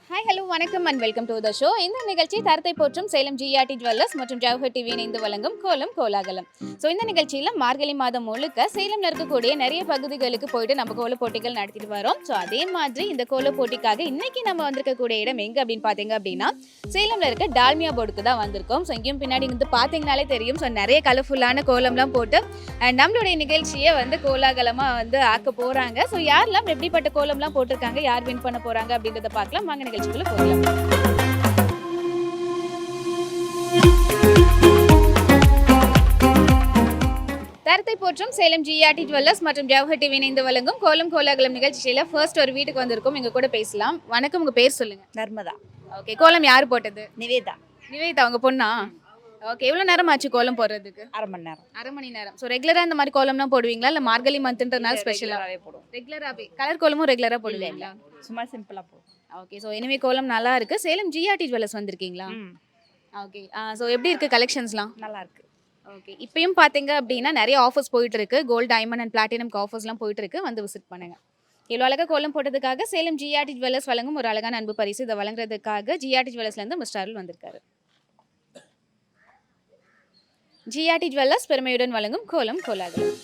Hi hello வணக்கம் and welcome to the show. இந்த நிகழ்ச்சி தரத்தை போற்றும் சேலம் ஜிஆர்டி ஜுவல்லர்ஸ் மற்றும் ஜவஹர் டிவி இணைந்து வழங்கும் கோலம் கோலாகலம். ஸோ இந்த நிகழ்ச்சியில் மார்கழி மாதம் முழுக்க சேலம்ல இருக்கக்கூடிய நிறைய பகுதிகளுக்கு போயிட்டு நம்ம கோல போட்டிகள் நடத்திட்டு வரோம். ஸோ அதே மாதிரி இந்த கோல போட்டிக்காக இன்னைக்கு நம்ம வந்திருக்கக்கூடிய இடம் எங்க அப்படின்னு பார்த்தீங்க அப்படின்னா சேலம்ல இருக்க டால்மியா போர்டுக்கு தான் வந்திருக்கோம். ஸோ இங்கேயும் பின்னாடி வந்து பார்த்தீங்கனாலே தெரியும். ஸோ நிறைய கலர்ஃபுல்லான கோலம்லாம் போட்டு நம்மளுடைய நிகழ்ச்சியை வந்து கோலாகலமாக வந்து ஆக்க போகிறாங்க. ஸோ யாரெல்லாம் எப்படிப்பட்ட கோலம்லாம் போட்டிருக்காங்க, யார் வின் பண்ண போகிறாங்க அப்படின்றத பார்க்கலாம். வாங்க நிகழ்ச்சிக்குள்ள போகலாம். தரத்தை போற்றும் சேலம் ஜிஆர்டி ஜுவல்லர்ஸ் மற்றும் ஜவஹர் டிவி இணைந்து வழங்கும் கோலம் கோலாகலம் நிகழ்ச்சியில ஃபர்ஸ்ட் ஒரு வீட்டுக்கு வந்திருக்கோம். எங்க கூட பேசலாம். வணக்கம், உங்க பேர் சொல்லுங்க. நர்மதா. ஓகே, கோலம் யார் போட்டது? நிவேதா. நிவேதா உங்க பொண்ணா? ஓகே, எவ்வளோ நேரம் ஆச்சு கோலம் போடுறதுக்கு? அரை மணி நேரம். அரை மணி நேரம். ஸோ ரெகுலராக இந்த மாதிரி கோலம்லாம் போடுவீங்களா, இல்லை மார்கழி மந்த்ன்றனால ஸ்பெஷலாகவே போடுவோம். ரெகுலராகவே கலர் கோலமும் ரெகுலராக போடுவீங்களா? சும்மா சிம்பிளா போடுவோம். ஓகே, ஸோ இனிமே கோலம் நல்லா இருக்கு. சேலம் ஜிஆர்டி ஜுவல்லர்ஸ் வந்திருக்கீங்களா? ஓகே, ஸோ எப்படி இருக்கு கலெக்ஷன்ஸ்லாம்? நல்லா இருக்கு. ஓகே, இப்பயும் பார்த்தீங்க அப்படின்னா நிறைய ஆஃபர்ஸ் போயிட்டு இருக்கு. கோல்டு, டைமண்ட் அண்ட் பிளாட்டினம்க்கு ஆஃபர்ஸ்லாம் போயிட்டு இருக்கு. வந்து விசிட் பண்ணுங்க. இவ்வளோ அழகாக கோலம் போட்டதுக்காக சேலம் ஜிஆர்டி ஜுவல்லர்ஸ் வழங்கும் ஒரு அழகான அன்பு பரிசு. இதை வழங்குறதுக்காக ஜிஆர்டி ஜுவல்லர்ஸ்லேருந்து மிஸ்டர் அருள் வந்திருக்காரு. ஜிஆர்டி ஜுவல்லர்ஸ் பெருமையுடன் வழங்கும் கோலம் கோலாகலம்.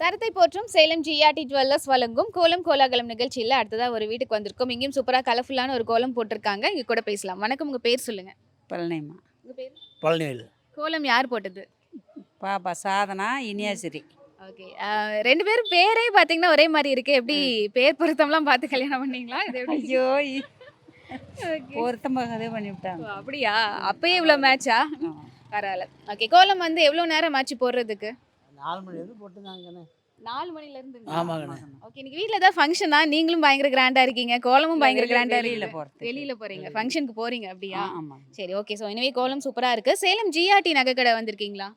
தரத்தை போற்றும் சேலம் ஜிஆர்டி ஜுவல்லர்ஸ் வழங்கும் கோலம் கோலாகலம் நிகழ்ச்சியில் அடுத்ததாக ஒரு வீட்டுக்கு வந்திருக்கோம். இங்கேயும் சூப்பராக கலர்ஃபுல்லான ஒரு கோலம் போட்டிருக்காங்க. இங்கே கூட பேசலாம். வணக்கம், உங்கள் பேர் சொல்லுங்க. பழனியம்மா. உங்கள் பேர்? பழனிவேல். கோலம் யார் போட்டது? பாப்பா சாதனா, இனியாசிரி. ஓகே, ரெண்டு பேரும் பேரே பார்த்தீங்கன்னா ஒரே மாதிரி இருக்கு. எப்படி பேர் பொருத்தம்லாம் பார்த்து கல்யாணம் பண்ணீங்களா? இது எப்படி? ஐயோ Okay. ஒருத்தமாக பண்ணி விட்டாங்க. ஓ, அப்படியா? அப்பயே இவ்வளோ மேட்சா? பரவாயில்ல. ஓகே, கோலம் வந்து எவ்வளோ நேரம் ஆச்சு போடுறதுக்கு? 4 மணிலேருந்து போட்டுருந்தாங்கண்ணே. 4 மணில இருந்து. ஆமாங்கண்ணே. ஓகே, இன்னைக்கு வீட்டில் ஏதாவது ஃபங்க்ஷனா? நீங்களும் பயங்கர கிராண்டா இருக்கீங்க, கோலமும் பயங்கர கிராண்டா வெளியில இருக்கு. போறது. வெளியில போறீங்க, ஃபங்க்ஷனுக்கு போறீங்க அப்படியா? ஆமா. சரி, ஓகே. ஸோ எனவே கோலம் சூப்பரா இருக்கு. சேலம் ஜிஆர்டி நகைக்கடை வந்திருக்கீங்களா?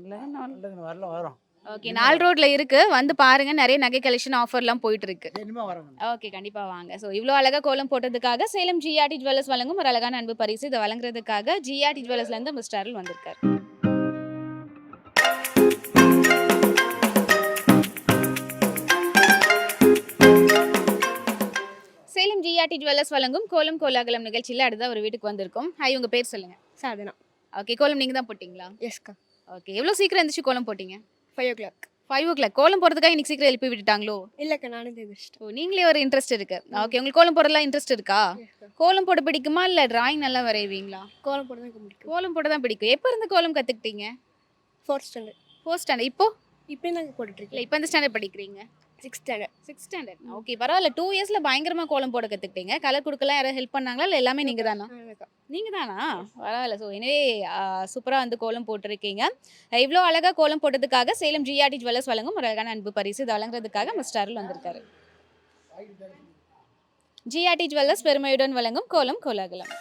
இல்லைங்கண்ணே, வரல வரோம். ஓகே, 4 ரோட்ல இருக்கு. வந்து பாருங்க, நிறைய நகை கலெக்ஷன் ஆஃபர்லாம் போயிட்டு இருக்கு. இனிமே வரோங்க. ஓகே, கண்டிப்பா வாங்க. ஸோ இவ்வளோ அழகா கோலம் போட்டதுக்காக சேலம் ஜிஆர்டி ஜுவல்லர்ஸ் வழங்கும் ஒரு அழகான அன்பு பரிசு. இதை வழங்குறதுக்காக ஜிஆர்டி ஜுவல்லர்ஸ்ல இருந்து மிஸ்டர் அருள் வந்திருக்காரு. சேலம் ஜிஆர்டி ஜுவல்லர்ஸ் வழங்கும் கோலம் கோலாகலம் நிகழ்ச்சியில் அடுத்த ஒரு வீட்டுக்கு வந்திருக்கோம். ஹாய், உங்க பேர் சொல்லுங்க. சாதனா. ஓகே, கோலம் நீங்க தான் போட்டீங்களா? எஸ்க்கா. ஓகே, எவ்வளோ சீக்கிரம் எந்திரிச்சு கோலம் போட்டீங்க? 5 o'clock. 5 o'clock. கோலம் போடுறதுக்காக இன்னைக்கு சீக்கிரம் எழுப்பி விட்டுட்டாங்களோ? இல்லைக்கா, நானே தெரிஞ்சிட்டேன். ஓ, நீங்களே ஒரு இன்ட்ரெஸ்ட் இருக்கு. ஓகே, உங்களுக்கு கோலம் போடலாம் இன்ட்ரெஸ்ட் இருக்கா? கோலம் போட பிடிக்குமா, இல்லை டிராயிங் நல்லா வரைவீங்களா? கோலம் போட தான் பிடிக்கும். கோலம் போட தான் பிடிக்கும். எப்போ இருந்து கோலம் கற்றுக்கிட்டீங்க? 4th standard. 4th standard. இப்போ இப்போயும் நாங்கள் இல்லை, போட்டுட்ருக்கேன். இப்போ இந்த ஸ்டாண்டர்ட் படிக்கிறீங்க? 6th standard. 6th standard. Okay, பரவாயில்ல. 2 இயர்ஸில் பயங்கரமாக கோலம் போட கற்றுக்கிட்டீங்க. கலர் கொடுக்கலாம் யாராவது ஹெல்ப் பண்ணாங்களா, இல்லை எல்லாமே நீங்கள் தானா? ஆமாக்கா. நீங்கள் தானா? பரவாயில்ல. ஸோ எனவே சூப்பராக வந்து கோலம் போட்டிருக்கீங்க. இவ்வளோ அழகாக கோலம் போட்டதுக்காக சேலம் ஜிஆர்டி ஜுவல்லர்ஸ் வழங்கும் ஒரு அழகான அன்பு பரிசு. இதை வழங்குறதுக்காக மிஸ்டர் அருள் வந்திருக்காரு. ஜிஆர்டி ஜுவல்லர்ஸ் பெருமையுடன் வழங்கும் கோலம் கோலாகலம்.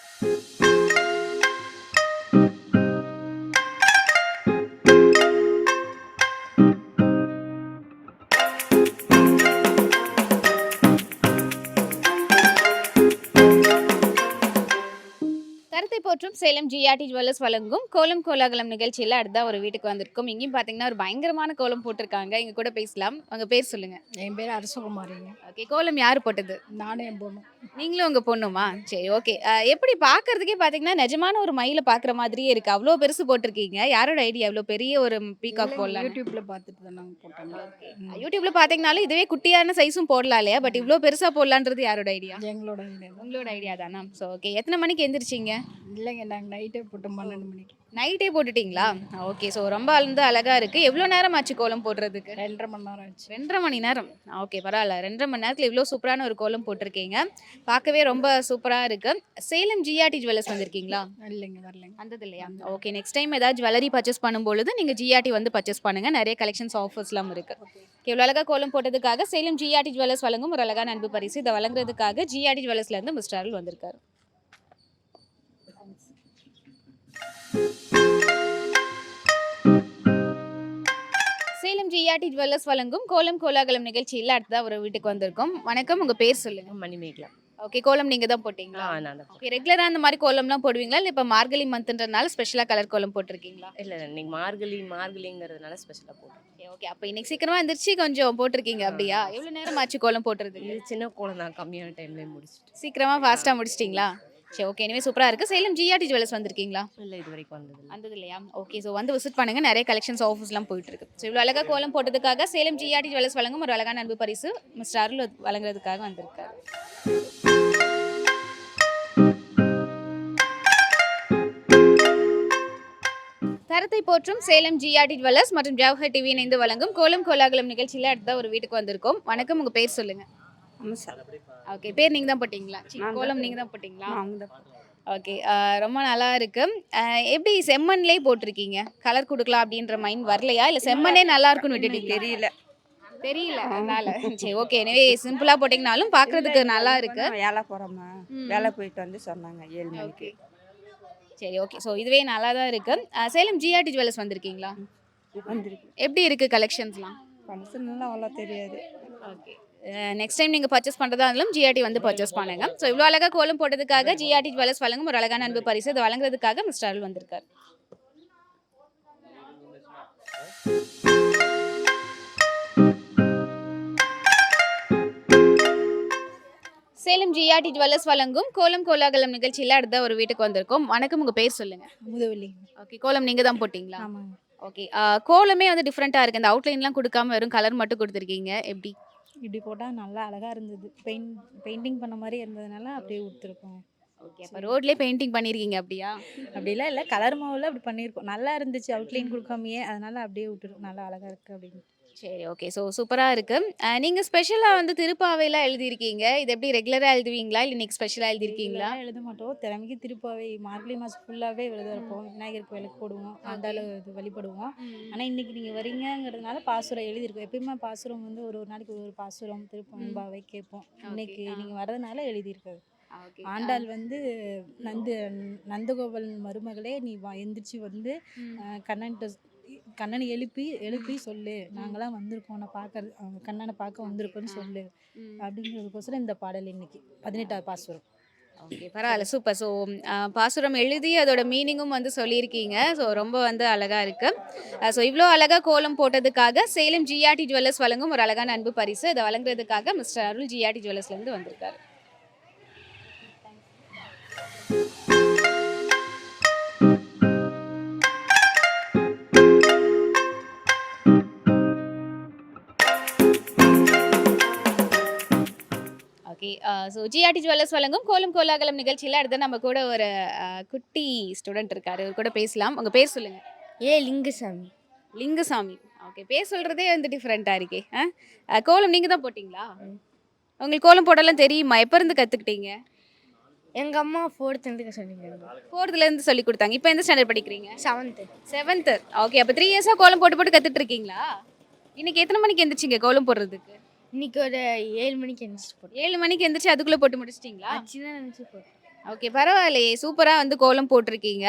தரத்தை போற்றும் சேலம் ஜிஆர்டி ஜுவல்லர்ஸ் வழங்கும் கோலம் கோலாகலம் நிகழ்ச்சியில் அடுத்த ஒரு வீட்டுக்கு வந்திருக்கும். இங்கேயும் பார்த்தீங்கன்னா ஒரு பயங்கரமான கோலம் போட்டிருக்காங்க. இங்கே கூட பேசலாம். உங்கள் பேர் சொல்லுங்க. என் பேர் அரசகுமாரிங்க. ஓகே, கோலம் யார் போட்டது? நானே என் பொண்ணு. நீங்களும் உங்கள் பொண்ணுமா? சரி, ஓகே. எப்படி பார்க்கறதுக்கே பார்த்தீங்கன்னா நிஜமான ஒரு மயிலை பார்க்குற மாதிரியே இருக்குது. அவ்வளோ பெருசு போட்டிருக்கீங்க. யாரோட ஐடியா இவ்வளோ பெரிய ஒரு பீகாக் போடலாம்? யூடியூப்ல பார்த்துட்டு தான் நாங்கள் போட்டோம். யூடியூப்ல பார்த்தீங்கனாலும் இதுவே குட்டியான சைஸும் போடலாம் இல்லையா? பட் இவ்வளோ பெருசாக போடலான்றது யாரோட ஐடியா? எங்களோட idea தான். உங்களோட ஐடியா தானா? ஸோ ஓகே, எத்தனை மணிக்கு எந்திரிச்சிங்க? இல்லைங்க, நாங்கள் நைட்டே போட்டோம் 12 மணிக்கு. நைட்டே போட்டுட்டீங்களா? ஓகே, ஸோ ரொம்ப வந்து அழகாக இருக்குது. எவ்வளோ நேரம் ஆச்சு கோலம் போடுறதுக்கு? 2.5 மணி நேரம் ஆச்சு. 2.5 மணி நேரம். ஓகே, பரவாயில்ல. 2.5 மணி நேரத்தில் இவ்வளோ சூப்பரான ஒரு கோலம் போட்டிருக்கீங்க. பார்க்கவே ரொம்ப சூப்பராக இருக்குது. சேலம் ஜிஆர்டி ஜுவல்லர்ஸ் வந்திருக்கீங்களா? இல்லைங்க, வரலைங்க. வந்தது இல்லையா? ஓகே, நெக்ஸ்ட் டைம் ஏதாவது ஜுவல்லரி பர்ச்சேஸ் பண்ணும்பொழுது நீங்கள் ஜிஆர்டி வந்து பர்ச்சேஸ் பண்ணுங்கள். நிறைய கலெக்ஷன்ஸ் ஆஃபர்ஸ்லாம் இருக்குது. எவ்வளோ அழகாக கோலம் போட்டதுக்காக சேலம் ஜிஆர்டி ஜுவல்லர்ஸ் வழங்கும் ஒரு அழகான அன்பு பரிசு. இதை வழங்குறதுக்காக ஜிஆர்டி ஜுவல்லர்ஸ்லேருந்து மிஸ்டர் அருள் வந்திருக்காரு. சேலம் ஜிஆர்டி ஜுவல்லர்ஸ் வழங்கும் கோலம் கோலாகலம் நிகழ்ச்சியில் அடுத்ததாக ஒரு வீட்டுக்கு வந்திருக்கோம். வணக்கம், உங்கள் பேர் சொல்லுங்க. மணிமேகலா. ஓகே, கோலம் நீங்க தான் போட்டீங்களா? நான் தான் ஓகே, ரெகுலரா அந்த மாதிரி கோலம்லாம் போடுவீங்களா இல்ல இப்ப மார்கழி மந்த்ன்றனால ஸ்பெஷலா கலர் கோலம் போட்டிருக்கீங்களா? இல்லை இன்னைக்கு மார்கழிங்கிறதுனால ஸ்பெஷலாக போட்டேன். ஓகே ஓகே, அப்ப இன்னைக்கு சீக்கிரமா எந்திரிச்சு கொஞ்சம் போட்டிருக்கீங்க அப்படியா? எவ்வளவு நேரம் ஆச்சு கோலம் போட்டுறதுக்கு? இது சின்ன கோலம் தான், கம்மியான டைம்லேயே முடிச்சிட்டு. சீக்கிரமா ஃபாஸ்டா முடிச்சிட்டீங்களா? சரி ஓகே, இனிமே சூப்பரா இருக்கு. சேலம் ஜிஆர்டி ஜுவல்லர்ஸ் வந்திருக்கீங்களா? இல்லை இது வரைக்கும் வந்ததில்லை. வந்தது இல்லையா? ஓகே, ஸோ வந்து விசிட் பண்ணுங்க, நிறைய கலெக்ஷன்ஸ் ஆஃபர்ஸ்லாம் போயிட்டு இருக்கு. ஸோ இவ்வளோ அழகா கோலம் போட்டதுக்காக சேலம் ஜிஆர்டி ஜுவல்லர்ஸ் வழங்கும் ஒரு அழகான அன்பு பரிசு மிஸ்டர் அருள் வழங்குறதுக்காக வந்திருக்காரு. தரத்தை போற்றும் சேலம் ஜிஆர்டி ஜுவல்லர்ஸ் மற்றும் ஜவஹர் டிவி இணைந்து வழங்கும் கோலம் கோலாகலம் நிகழ்ச்சியில் அடுத்த ஒரு வீட்டுக்கு வந்திருக்கோம். வணக்கம், உங்க பேர் சொல்லுங்க. ஓகே, பேர் நீங்க தான் போட்டீங்களா? கோலம் நீங்க தான் போட்டீங்களா? ஓகே, ரொம்ப நல்லா இருக்கு. எப்படி செம்மண்லேயே போட்டிருக்கீங்க? கலர் கொடுக்கலாம் அப்படின்ற மைண்ட் வரலையா இல்லை செம்மண்ணே நல்லா இருக்குன்னு விட்டுட்டீங்க? தெரியல அதனால. சரி ஓகே, எனவே சிம்பிளா போட்டிங்கனாலும் பார்க்கறதுக்கு நல்லா இருக்கு. வேலை போகிறோமா, வேலை போயிட்டு வந்து சொன்னாங்க 7 மணிக்கு. சரி ஓகே, ஸோ இதுவே நல்லா தான் இருக்கு. சேலம் ஜிஆர்டி ஜுவல்லர்ஸ் வந்திருக்கீங்களா? வந்துருக்கு. எப்படி இருக்கு கலெக்ஷன்ஸ்லாம்? ஃபங்க்ஷன்லாம் அவ்வளோ தெரியாது. ஓகே, நெக்ஸ்ட் டைம் நீங்கள் பர்ச்சேஸ் பண்ணுறதா இருந்தாலும் ஜிஆர்டி வந்து பர்ச்சேஸ் பண்ணுங்க. ஸோ இவ்வளோ அழகாக கோலம் போட்டதுக்காக ஜிஆர்டி ஜுவல்லர்ஸ் வழங்கும் ஒரு அழகான அன்பு பரிசு இதை வழங்குறதுக்காக மிஸ்டர் அருள் வந்திருக்காரு. சேலம் ஜிஆர்டி ஜுவல்லர்ஸ் வழங்கும் கோலம் கோலாகலம் நிகழ்ச்சியில் அடுத்த ஒரு வீட்டுக்கு வந்திருக்கோம். வணக்கம், உங்கள் பேர் சொல்லுங்க. முதவள்ளி. ஓகே, கோலம் நீங்கள் தான் போட்டிங்களா? ஆமாங்க. ஓகே, கோலமே வந்து டிஃப்ரெண்ட்டாக இருக்குது. இந்த அவுட்லைன்லாம் கொடுக்காம வெறும் கலர் மட்டும் கொடுத்துருக்கீங்க, எப்படி? இப்படி போட்டால் நல்லா அழகாக இருந்தது. பெயிண்டிங் பண்ண மாதிரி இருந்ததுனால அப்படியே கொடுத்துருக்கோம். ஓகே, அப்போ ரோட்லேயே பெயிண்டிங் பண்ணியிருக்கீங்க அப்படியா? அப்படிலாம் இல்லை, கலர் மாவில் அப்படி பண்ணியிருக்கோம். நல்லா இருந்துச்சு அவுட்லைன் கொடுக்காமையே, அதனால அப்படியே விட்டுருக்கோம். நல்லா அழகாக இருக்குது அப்படின்னு. சரி ஓகே, ஸோ சூப்பராக இருக்குது. நீங்கள் ஸ்பெஷலாக வந்து திருப்பாவைலாம் எழுதியிருக்கீங்க. இது எப்படி ரெகுலராக எழுதுவீங்களா இல்லை இன்னைக்கு ஸ்பெஷலாக எழுதியிருக்கீங்களா? இதெல்லாம் எழுத மாட்டோம். திறமைக்கு திருப்பாவை மார்கழி மாதம் ஃபுல்லாகவே எழுத இருப்போம். விநாயகர் கோயிலுக்கு போடுவோம், ஆண்டாள் இது வழிபடுவோம். ஆனால் இன்றைக்கி நீங்கள் வரீங்கிறதுனால பாசுரம் எழுதியிருக்கோம். எப்பயுமே பாசுரம் வந்து ஒரு நாளைக்கு ஒரு பாசுரம் திருப்பாவை கேட்போம். இன்னைக்கு நீங்கள் வர்றதுனால எழுதியிருக்காது. ஆண்டாள் வந்து நந்தகோபால் மருமகளே நீ எந்திரிச்சு வந்து கண்ணனை எழுப்பி சொல்லு, நாங்களாம் வந்திருக்கோம், நான் பார்க்க கண்ணனை பார்க்க வந்திருக்கோன்னு சொல்லு அப்படிங்கிறதுக்கோசரம் இந்த பாடல் இன்னைக்கு 18வது பாசுரம். ஓகே, பரவாயில்ல, சூப்பர். ஸோ பாசுரம் எழுதி அதோட மீனிங்கும் வந்து சொல்லியிருக்கீங்க. ஸோ ரொம்ப வந்து அழகாக இருக்குது. ஸோ இவ்வளோ அழகாக கோலம் போட்டதுக்காக சேலம் ஜிஆர்டி ஜுவல்லர்ஸ் வழங்கும் ஒரு அழகான அன்பு பரிசு இதை வழங்குறதுக்காக மிஸ்டர் அருள் ஜிஆர்டி ஜுவல்லர்ஸ்லேருந்து வந்திருக்காரு. ஓகே, ஸோ ஜிஆர்டி ஜுவல்லர்ஸ் வழங்கும் கோலம் கோலாகலம் நிகழ்ச்சியில் அடுத்து நம்ம கூட ஒரு குட்டி ஸ்டூடெண்ட் இருக்காரு. அவர் கூட பேசலாம். உங்கள் பேர் சொல்லுங்கள். லிங்குசாமி. லிங்குசாமி. ஓகே, பேர் சொல்கிறதே வந்து டிஃப்ரெண்ட்டாக இருக்கே. கோலம் நீங்கள் தான் போட்டிங்களா? உங்களுக்கு கோலம் போடலாம் தெரியுமா? எப்போ இருந்து கற்றுக்கிட்டீங்க? எங்கள் அம்மா 4th சொல்லிக்கிறாங்க. 4th சொல்லி கொடுத்தாங்க. இப்போ எந்த ஸ்டாண்டர்ட் படிக்கிறீங்க? 7th. ஓகே, அப்போ 3 இயர்ஸாக கோலம் போட்டு கற்றுட்டு இருக்கீங்களா? இன்னைக்கு எத்தனை மணிக்கு எந்திரிச்சிங்க கோலம் போடுறதுக்கு? இன்னைக்கு ஒரு 7 மணிக்கு எழுந்திரிச்சு போட்டேன். 7 மணிக்கு எந்திரிச்சு அதுக்குள்ளே போட்டு முடிச்சிட்டிங்களா? சின்ன நினச்சி போட்டேன். ஓகே, பரவாயில்லையே, சூப்பராக வந்து கோலம் போட்டிருக்கீங்க.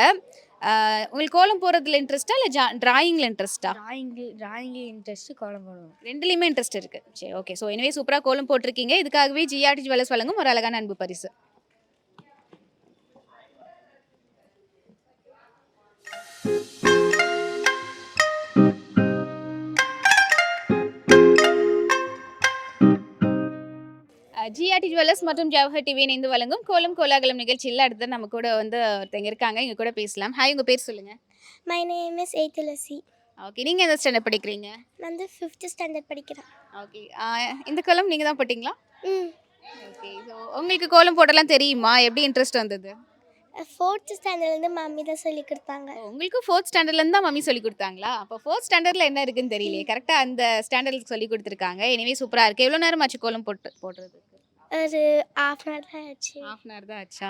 உங்களுக்கு கோலம் போடுறதுல இன்ட்ரெஸ்ட்டா இல்லை டிராயிங்கில் இன்ட்ரெஸ்ட்டா? டிராயிங்கில் இன்ட்ரெஸ்ட்டு, கோலம் போடுவோம். ரெண்டுலேயுமே இன்ட்ரெஸ்ட் இருக்குது. சரி ஓகே, ஸோ எனவே சூப்பராக கோலம் போட்டிருக்கீங்க. இதுக்காகவே ஜிஆர்டி ஜுவல்லர்ஸ் வழங்கும் ஒரு அழகான அன்பு பரிசு. ஜிஆர்டி ஜுவல்லர்ஸ் மற்றும் ஜவஹர் டிவி இணைந்து வழங்கும் கோலம் கோலாகலம் நிகழ்ச்சியில் அடுத்து நம்ம கூட வந்து ஒருத்தங்க இருக்காங்க. இங்க கூட பேசலாம். ஹாய், உங்க பேர் சொல்லுங்க. மை நேம் இஸ் ஏத்துலசி. ஓகே, நீங்க எந்த ஸ்டாண்டர்ட் படிக்கிறீங்க? நான் வந்து 5th ஸ்டாண்டர்ட் படிக்கிறேன். ஓகே, இந்த கோலம் நீங்க தான் போட்டிங்களா? ம். ஓகே, ஸோ உங்களுக்கு கோலம் போடலாம் தெரியுமா? எப்படி இன்ட்ரெஸ்ட் வந்தது? 4th ஸ்டாண்டர்ட்லேருந்து மம்மி தான் சொல்லி கொடுத்தாங்க. உங்களுக்கு 4th ஸ்டாண்டர்ட்லேருந்து தான் மம்மி சொல்லி கொடுத்தாங்களா? அப்போ 4th ஸ்டாண்டர்டில் என்ன இருக்குன்னு தெரியலையே. கரெக்டாக அந்த ஸ்டாண்டர்டுக்கு சொல்லி கொடுத்துருக்காங்க. எனவே சூப்பராக இருக்குது. எவ்வளோ நேரம் ஆச்சு கோலம் போடுறதுக்கு? ஒரு 1/2 hour தான் ஆச்சு. 1/2 hour தான் ஆச்சா?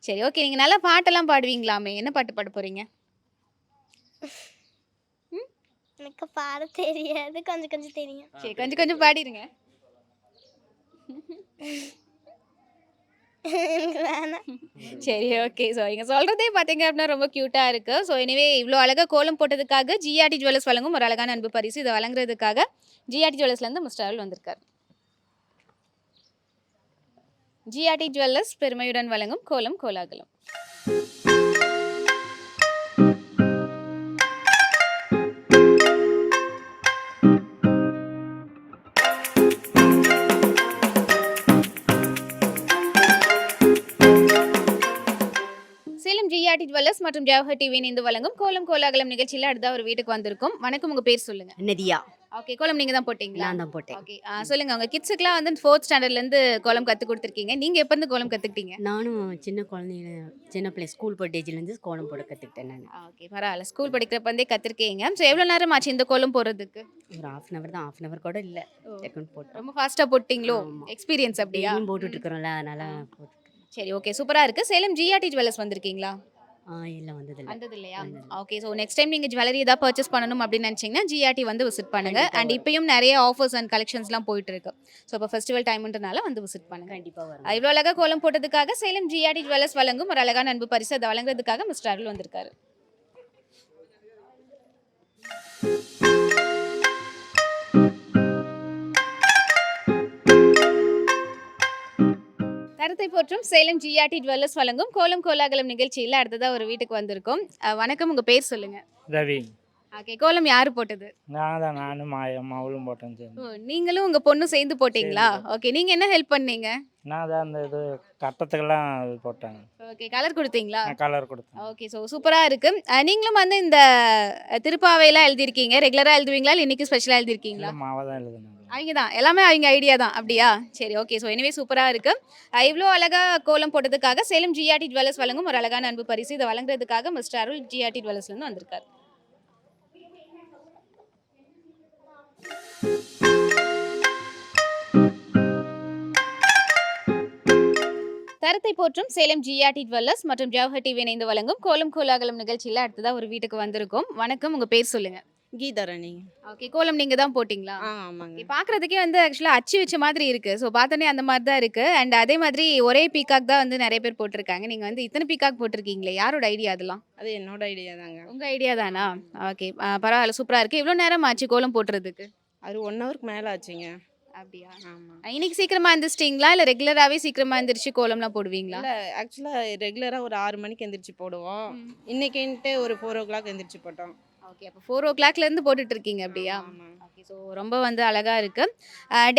சரி ஓகே, நீங்கள் நல்லா பாட்டெல்லாம் பாடுவீங்களாமே. என்ன பாட்டு பாட போகிறீங்க? எனக்கு பாட தெரியாது, கொஞ்சம் கொஞ்சம் தெரியும். சரி, கொஞ்சம் கொஞ்சம் பாடிடுங்க. எனக்கு வேணாம். சரி ஓகே, ஸோ இங்கே சொல்கிறதே பார்த்தீங்க அப்படின்னா ரொம்ப க்யூட்டாக இருக்குது. ஸோ எனவே இவ்வளோ அழகாக கோலம் போட்டதுக்காக ஜிஆர்டி ஜுவல்லர்ஸ் வழங்கும் ஒரு அழகான அன்பு பரிசு இதை வழங்குறதுக்காக ஜிஆர்டி ஜுவல்லர்ஸ்லேருந்து மிஸ்டர் அருள் வந்திருக்காரு. ஜிஆர்டி ஜுவல்லர்ஸ் பெருமையுடன் வழங்கும் கோலம் கோலாகலம். சேலம் ஜிஆர்டி ஜுவல்லர்ஸ் மற்றும் ஜவஹர் டிவி இணைந்து வழங்கும் கோலம் கோலாகலம் நிகழ்ச்சியில் அடுத்த ஒரு வீட்டுக்கு வந்திருக்கும். வணக்கம், உங்க பேர் சொல்லுங்க. நதியா. ஓகே, கோலம் நீங்க தான் போட்டீங்களா? நான் தான் போட்டேன். ஓகே, சொல்லுங்க. உங்க கிட்ஸுக்குலாம் வந்து 4th ஸ்டாண்டர்ட்ல இருந்து கோலம் கத்து கொடுத்துருக்கீங்க. நீங்க எப்ப இருந்து கோலம் கத்துக்கிட்டீங்க? நானும் சின்ன குழந்தைங்க சின்ன பிள்ளை ஸ்கூல் போட்டேஜ்லேருந்து கோலம் போட கற்றுக்கிட்டேன் நான். ஓகே, பரவாயில்ல. ஸ்கூல் படிக்கிறப்ப இருந்தே கத்துருக்கீங்க. ஸோ எவ்வளோ நேரம் ஆச்சு இந்த கோலம் போடுறதுக்கு? ஒரு ஹாஃப் அன் அவர் தான், ஹாஃப் அன் அவர் கூட இல்லை. டக்குன்னு போட்டோம். ரொம்ப ஃபாஸ்டா போட்டீங்களோ? ஆமா. எக்ஸ்பீரியன்ஸ் அப்படியா? டெய்லியும் போட்டுட்டு இருக்கிறோம்ல, அதனால போட்டுட்டு. சரி, ஓகே, சூப்பரா இருக்கு. சேலம் ஜிஆர்டி ஜுவல்லர்ஸ் வந்திருக்கீங்களா? இல்லை வந்ததில்லை. வந்தது இல்லையா? வந்தது. ஓகே, ஸோ நெக்ஸ்ட் டைம் நீங்கள் ஜுவல்லரி ஏதாவது பர்ச்சேஸ் பண்ணணும் அப்படின்னு நினச்சிங்கன்னா ஜிஆர்டி வந்து விசிட் பண்ணுங்க. கண்டிப்பா அண்ட் வரும். இப்பயும் நிறைய ஆஃபர்ஸ் அண்ட் கலெக்ஷன்ஸ்லாம் போயிட்டு இருக்கு. ஸோ இப்போ ஃபெஸ்டிவல் டைம்ன்றனால வந்து விசிட் பண்ணுங்க. கண்டிப்பாக வரும். இவ்வளோ அழகாக கோலம் போட்டதுக்காக சேலம் ஜிஆர்டி ஜுவல்லர்ஸ் வழங்கும் ஒரு அழகான அன்பு பரிசு. அதை வழங்குறதுக்காக மிஸ்டர் அருள் வந்திருக்காரு. தரத்தை போற்றும் சேலம் ஜிஆர்டி ஜுவல்லர்ஸ் வழங்கும் கோலம் கோலாகலம் நிகழ்ச்சியில் அடுத்ததாக ஒரு வீட்டுக்கு வந்திருக்கோம். வணக்கம், உங்கள் பேர் சொல்லுங்க. ரவி. ஓகே, கோலம் யார் போட்டது? நானும் அவளும் போட்டேன் சேர்ந்து. ஓ, நீங்களும் உங்கள் பொண்ணும் சேர்ந்து போட்டீங்களா? ஓகே, நீங்கள் என்ன ஹெல்ப் பண்ணீங்க? நான் தான் அந்த இது கட்டத்துக்கெல்லாம் இது போட்டாங்க. ஓகே, கலர் கொடுத்தீங்களா? நான் கலர் கொடுத்தேன். ஓகே, ஸோ சூப்பராக இருக்கு. நீங்களும் வந்து இந்த திருப்பாவையெல்லாம் எழுதியிருக்கீங்க. ரெகுலராக எழுதுவீங்களா இல்லை இன்னைக்கு ஸ்பெஷலாக எழுதியிருக்கீங்களா? மாவை தான் எழுதுனாங்க. அவங்க தான் எல்லாமே அவங்க ஐடியா தான் அப்படியா? சரி, ஓகே. ஸோ எனிவே சூப்பராக இருக்கு. இவ்வளோ அழகாக கோலம் போட்டதுக்காக சேலம் ஜிஆர்டி ஜுவல்லர்ஸ் வழங்கும் ஒரு அழகான அன்பு பரிசு. இதை வழங்குறதுக்காக மிஸ்டர் அருள் ஜிஆர்டி ஜுவல்லர்ஸ்லேருந்து வந்திருக்காரு. தரத்தை போற்றும் சேலம் ஜிஆர்டி ஜுவல்லர்ஸ் மற்றும் ஜவஹர் டிவி இணைந்து வழங்கும் கோலம் கோலாகலம் நிகழ்ச்சியில் அடுத்ததாக ஒரு வீட்டுக்கு வந்திருக்கோம். வணக்கம், உங்கள் பேர் சொல்லுங்க. கீதாரணி. ஓகே, கோலம் நீங்கள் தான் போட்டிங்களா? ஆமாங்க. பார்க்குறதுக்கே வந்து ஆக்சுவலாக அச்சு வச்ச மாதிரி இருக்குது. ஸோ பார்த்தோன்னே அந்த மாதிரி தான் இருக்குது. அண்ட் அதே மாதிரி ஒரே பீகாக் தான் வந்து நிறைய பேர் போட்டிருக்காங்க. நீங்கள் வந்து இத்தனை பீகாக் போட்டிருக்கீங்களே, யாரோட ஐடியா அதெல்லாம்? அது என்னோட ஐடியா தாங்க. உங்கள் ஐடியா தானா? ஓகே, பரவாயில்ல, சூப்பராக இருக்குது. இவ்வளோ நேரம் ஆச்சு கோலம் போட்டுறதுக்கு? அது 1 ஹவருக்கு மேலே ஆச்சுங்க. அப்படியா? ஆமாம். இன்னைக்கு சீக்கிரமாக எழுந்திரிச்சிட்டிங்களா இல்லை ரெகுலராகவே சீக்கிரமாக எழுந்திரிச்சு கோலம்லாம் போடுவீங்களா? இல்லை, ஆக்சுவலாக ரெகுலராக ஒரு 6 மணிக்கு எந்திரிச்சு போடுவோம். இன்னைக்குன்ட்டு ஒரு 4 ஓ கிளாக் எந்திரிச்சு போட்டோம். ஓகே, அப்போ 4 ஓ கிளாக்லேருந்து போட்டுட்டு இருக்கீங்க அப்படியா? ஆமாம். ஓகே, ஸோ ரொம்ப வந்து அழகாக இருக்குது.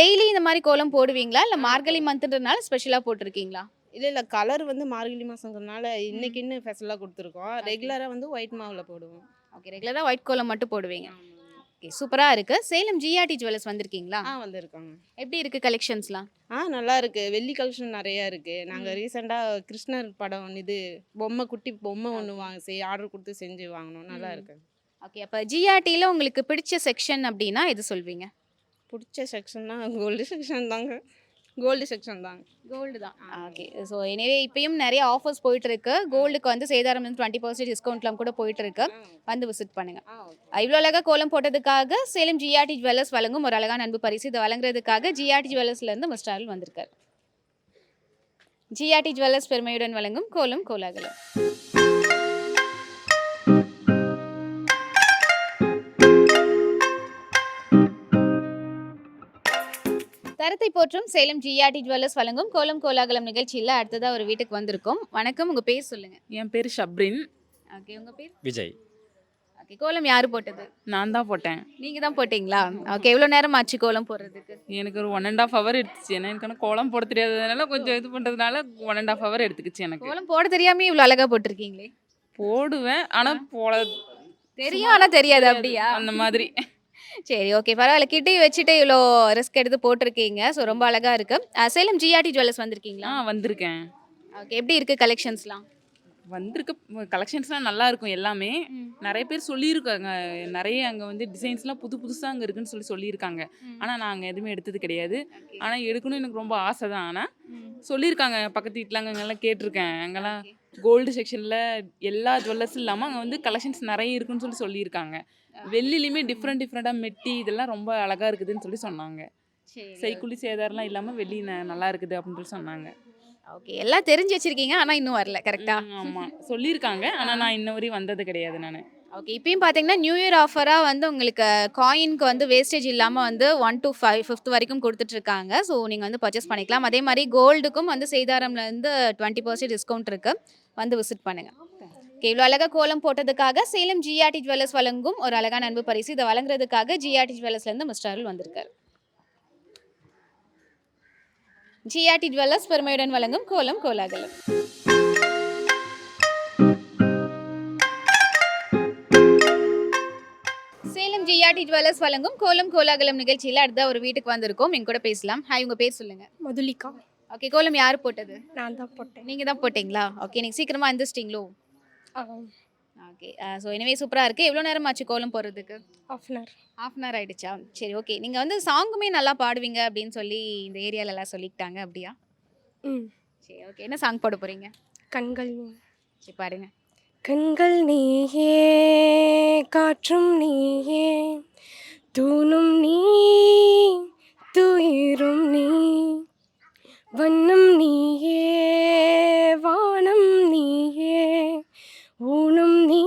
டெய்லி இந்த மாதிரி கோலம் போடுவீங்களா இல்லை மார்கழி மந்த்ன்றதுனால ஸ்பெஷலாக போட்டிருக்கீங்களா? இல்லை கலர் வந்து மார்கழி மாதங்கிறதுனால இன்னைக்குன்னு ஸ்பெஷலாக கொடுத்துருக்கோம். ரெகுலராக வந்து ஒயிட் மாவில் போடுவோம். ஓகே, ரெகுலராக ஒயிட் கோலம் மட்டும் போடுவீங்க. ஓகே, சூப்பராக இருக்குது. சேலம் ஜிஆர்டி ஜுவல்லர்ஸ் வந்திருக்கீங்களா? வந்திருக்காங்க. எப்படி இருக்குது கலெக்ஷன்ஸ்லாம்? நல்லா இருக்கு. வெள்ளி கலெக்ஷன் நிறையா இருக்கு. நாங்கள் ரீசெண்டாக கிருஷ்ணர் படம் இது குட்டி பொம்மை ஒன்று ஆர்டர் கொடுத்து செஞ்சு வாங்கினோம். நல்லா இருக்கு. ஓகே, அப்போ ஜிஆர்டியில் உங்களுக்கு பிடிச்ச செக்ஷன் அப்படின்னா எது சொல்வீங்க? பிடிச்ச செக்ஷன்னா கோல்டு செக்ஷன் தாங்க. கோல்டு செக்ஷன் தாங்க. கோல்டு தான். ஓகே, ஸோ எனவே இப்பயும் நிறைய ஆஃபர்ஸ் போயிட்டு இருக்கு. கோல்டுக்கு வந்து சேதாரம் 20% டிஸ்கவுண்ட்லாம் கூட போயிட்டு இருக்கு. வந்து விசிட் பண்ணுங்க. இவ்வளோ அழகாக கோலம் போட்டதுக்காக சேலம் ஜிஆர்டி ஜுவல்லர்ஸ் வழங்கும் ஒரு அழகான அன்பு பரிசு. இதை வழங்குறதுக்காக ஜிஆர்டி ஜுவல்லர்ஸ்லேருந்து மிஸ்டர் அருள் வந்திருக்காரு. ஜிஆர்டி ஜுவல்லர்ஸ் பெருமையுடன் வழங்கும் கோலம் கோலாகலம். தரத்தை போற்றும் சேலம் ஜிஆர்டி ஜுவல்லர்ஸ் வழங்கும் கோலம் கோலாகலம் நிகழ்ச்சியில் அடுத்ததாக ஒரு வீட்டுக்கு வந்திருக்கோம். வணக்கம், உங்கள் பேர் சொல்லுங்க. என் பேர் ஷப்ரின். ஓகே, உங்கள் பேர்? விஜய். ஓகே, கோலம் யார் போட்டது? நான் தான் போட்டேன். நீங்கள் தான் போட்டிங்களா? ஓகே, எவ்வளோ நேரம் ஆச்சு கோலம் போடுறதுக்கு? எனக்கு ஒரு 1.5 hour எடுத்துச்சு. ஏன்னா எனக்கு கோலம் போட தெரியாததுனால கொஞ்சம் இது பண்ணுறதுனால 1.5 hour எடுத்துக்கிச்சு எனக்கு. கோலம் போட தெரியாமே இவ்வளோ அழகாக போட்டிருக்கீங்களே. போடுவேன், ஆனால் தெரியும் ஆனால் தெரியாது அப்படியா? அந்த மாதிரி. சரி, ஓகே, பரவாயில்ல. கிட்டே வச்சுட்டு இவ்வளோ ரிஸ்க் எடுத்து போட்டிருக்கீங்க. ஸோ ரொம்ப அழகாக இருக்கு. சேலம் ஜிஆர்டி ஜுவல்லர்ஸ் வந்திருக்கீங்களா? வந்திருக்கேன். ஓகே, எப்படி இருக்கு கலெக்ஷன்ஸ்லாம்? வந்திருக்கு. கலெக்ஷன்ஸ்லாம் நல்லா இருக்கும். எல்லாமே நிறைய பேர் சொல்லியிருக்காங்க. நிறைய அங்கே வந்து டிசைன்ஸ்லாம் புதுசாக அங்கே இருக்குன்னு சொல்லியிருக்காங்க. ஆனால் நாங்கள் எதுவுமே எடுத்தது கிடையாது. ஆனால் எடுக்கணும் எனக்கு ரொம்ப ஆசை தான். ஆனால் சொல்லியிருக்காங்க, பக்கத்து வீட்டில் அங்கெல்லாம் கேட்டிருக்கேன். அங்கெல்லாம் கோல்டு செக்ஷனில் எல்லா ஜுவல்லர்ஸும் இல்லாமல் அங்கே வந்து கலெக்ஷன்ஸ் நிறைய இருக்குன்னு சொல்லியிருக்காங்க. வெள்ளிலையுமே டிஃப்ரெண்ட்டாக மெட்டி இதெல்லாம் ரொம்ப அழகாக இருக்குதுன்னு சொன்னாங்க. செய்குலி சேதாரம்லாம் இல்லாமல் வெள்ளி நல்லா இருக்குது அப்படின்னு சொன்னாங்க. ஓகே, எல்லாம் தெரிஞ்சு வச்சிருக்கீங்க ஆனால் இன்னும் வரல. கரெக்டா? ஆமாம், சொல்லியிருக்காங்க. ஆனால் நான் இன்ன வரையும் வந்தது கிடையாது. நான் ஓகே. இப்பயும் பார்த்தீங்கன்னா, நியூ இயர் ஆஃபரா வந்து உங்களுக்கு காயினுக்கு வந்து வேஸ்டேஜ் இல்லாம வந்து 1 to 5 வரைக்கும் குடுத்துட்டுருக்காங்க. ஸோ நீங்க வந்து பர்ச்சேஸ் பண்ணிக்கலாம். அதே மாரி கோல்டுக்கும் வந்து சேதாரம்லேருந்து 20% டிஸ்கவுண்ட் இருக்கு. வந்து விசிட் பண்ணுங்க. ஓகே. இவ்வளோ அழகா கோலம் போட்டதுக்காக சேலம் ஜிஆர்டி ஜுவல்லர்ஸ் வழங்கும் ஒரு அழகான அன்பு பரிசு. இத வழங்குறதுக்காக ஜிஆர்டி ஜுவல்லர்ஸ்லேருந்து மிஸ்டர் அருள் வந்திருக்காரு. ஜிஆர்டி ஜுவல்லர்ஸ் பெருமையுடன் வழங்கும் கோலம் கோலாகலம். சேலம் ஜிஆர்டி ஜுவல்லர்ஸ் வழங்கும் கோலம் கோலாகலம் நிகழ்ச்சியில அடுத்த ஒரு வீட்டுக்கு வந்திருக்கோம். எங்க கூட பேசலாம். ஹாய், உங்க பேர் சொல்லுங்க. மதுலிகா. ஓகே. கோலம் யார் போட்டது? நான் தான் போட்டேன். நீங்க தான் போட்டீங்களா? ஓகே. நீங்க சீக்கிரமா எந்திரிச்சிட்டீங்களோ? ஓகே. ஸோ எனவே சூப்பரா இருக்கு. எவ்வளோ நேரம் ஆச்சு கோலம் போடுறதுக்கு? ½ hour. ½ hour ஆயிடுச்சா? சரி, ஓகே. நீங்க வந்து சாங்குமே நல்லா பாடுவீங்க அப்படின்னு சொல்லி இந்த ஏரியால எல்லாம் சொல்லிக்கிட்டாங்க, அப்படியா? சரி, ஓகே. என்ன சாங் போட போறீங்க? கண்கள் சரி, பாடுங்க. கண்கள் நீயே, காற்றும் நீயே, தூணும் நீ, துயிரும் நீ, வண்ணம் நீயே, வானம் நீயே, ஊனும் நீ,